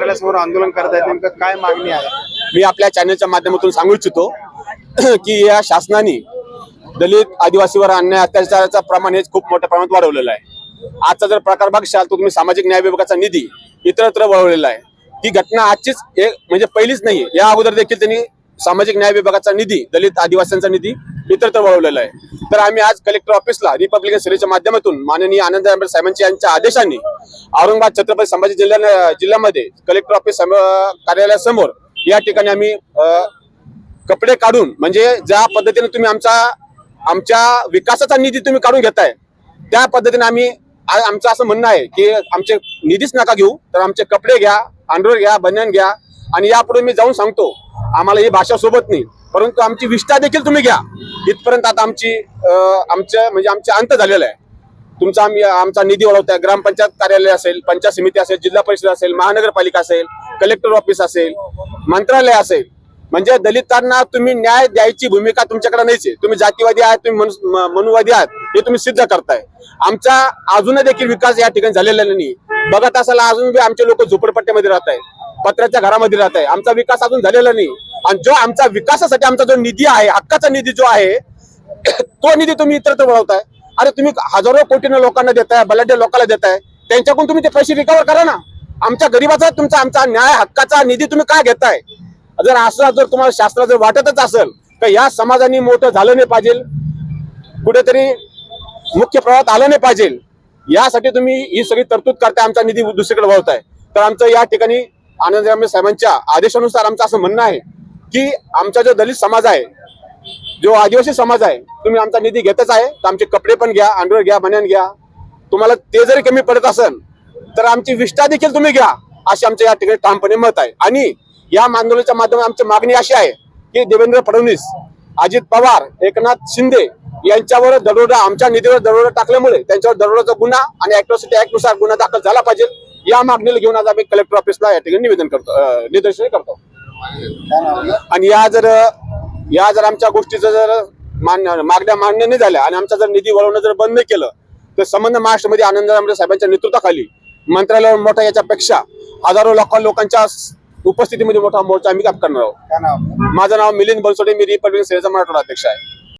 मंत्रालयासमोर आंदोलन करत आहेत, नेमकं काय मागणी आहे? मी आपल्या चॅनलच्या माध्यमातून सांगू इच्छितो की या शासनाने दलित आदिवासीवर अन्याय अत्याचाराचं प्रमाण हे खूप मोठ्या प्रमाणात वाढवलेलं आहे. आजचा जर प्रकार बघशाल तर तुम्ही सामाजिक न्याय विभागाचा निधी इतरत्र वळवलेला आहे. ही घटना आजचीच म्हणजे पहिलीच नाही, या अगोदर देखील त्यांनी सामाजिक न्याय विभागाचा निधी, दलित आदिवासींचा निधी इतरत्र वळवलेला आहे. तर आम्ही आज कलेक्टर ऑफिसला रिपब्लिकन सेनेच्या माध्यमातून माननीय आनंद आंबेडकर साहेबांच्या यांच्या आदेशाने औरंगाबाद छत्रपती संभाजी जिल्ह्यामध्ये कलेक्टर ऑफिस कार्यालयासमोर या ठिकाणी आम्ही कपडे काढून, म्हणजे ज्या पद्धतीने तुम्ही आमच्या विकासाचा निधी तुम्ही काढून घेताय त्या पद्धतीने आम्ही आमचं असं म्हणणं आहे की आमचे निधीच नका घेऊ, तर आमचे कपडे घ्या, अंडरवेअर घ्या, बनियान घ्या. आणि यापुढे मी जाऊन सांगतो, आम्हाला ही भाषा सोबत नाही, परंतु आमची विष्ठा देखील तुम्ही घ्या. इथपर्यंत आता आमचे अंत झालेला आहे. आमचा निधी वळवताय. ग्रामपंचायत कार्यालय असेल, पंचायत समिती असेल, जिल्हा परिषद असेल, महानगरपालिका असेल, कलेक्टर ऑफिस असेल, मंत्रालय असेल, म्हणजे दलितांना तुम्ही न्याय द्यायची भूमिका तुमच्याकडे नाहीच आहे. तुम्ही जातीवादी आहात, तुम्ही मनुवादी आहात, हे तुम्ही सिद्ध करताय. आमचा अजून देखील विकास या ठिकाणी झालेला नाही. बघत असाल अजून बी आमचे लोक झोपडपट्ट्यामध्ये राहत आहेत, पत्र्याच्या घरामध्ये राहत आहे. आमचा विकास अजून झालेला नाही. आणि जो आमचा विकासासाठी आमचा जो निधी आहे, हक्काचा निधी जो आहे, तो निधी तुम्ही इतरत्र वळवताय. अरे तुम्ही हजारो कोटीने लोकांना देताय, बलाढ्य लोकांना देताय, त्यांच्याकडून तुम्ही ते पैसे रिकव्हर करा ना. आमच्या गरीबाचा आमचा न्याय हक्काचा निधी तुम्ही का घेताय? जर तुम्हाला शास्त्रात जर वाटतच असेल तर या समाजाने मोठं झालं नाही पाहिजे, कुठेतरी मुख्य प्रवाहात आलं नाही पाहिजे, यासाठी तुम्ही ही सगळी तरतूद करताय, आमचा निधी दुसरीकडे वळवताय. तर आमचं या ठिकाणी आनंद आंबेडकर साहेबांच्या आदेशानुसार आमचं असं म्हणणं आहे की आमचा जो दलित समाज आहे, जो आदिवासी समाज आहे, तुम्ही आमचा निधी घेतच आहे, तर आमचे कपडे पण घ्या, अंडरवेअर घ्या, बनियान घ्या. तुम्हाला ते जरी कमी पडत असेल तर आमची विष्ठा देखील तुम्ही घ्या, असे आमच्या या ठिकाणी ठामपणे मत आहे. आणि या आंदोलनाच्या माध्यमातून आमची मागणी अशी आहे की देवेंद्र फडणवीस, अजित पवार, एकनाथ शिंदे यांच्यावर दरोडा, आमच्या निधीवर दरोडा टाकल्यामुळे त्यांच्यावर दरोड्याचा गुन्हा आणि ॲट्रॉसिटी ऍक्ट नुसार गुन्हा दाखल झाला पाहिजे. या मागणीला घेऊन आज आम्ही कलेक्टर ऑफिसला या ठिकाणी निदर्शन करतो. आणि या जर आमच्या गोष्टीचं जर मागण्या मान्य नाही झाल्या आणि आमचा जर निधी वळवणं जर बंद नाही केलं तर संबंध महाराष्ट्रामध्ये आनंद आंबेडकर साहेबांच्या नेतृत्वाखाली मंत्रालयावर मोठा, याच्यापेक्षा हजारो लोकांच्या उपस्थितीमध्ये मोठा मोर्चा आम्ही करणार आहोत. माझं नाव मिलिंद बनसोडे, मी रिपब्लिकन सेनेचा मराठवाडा अध्यक्ष आहे.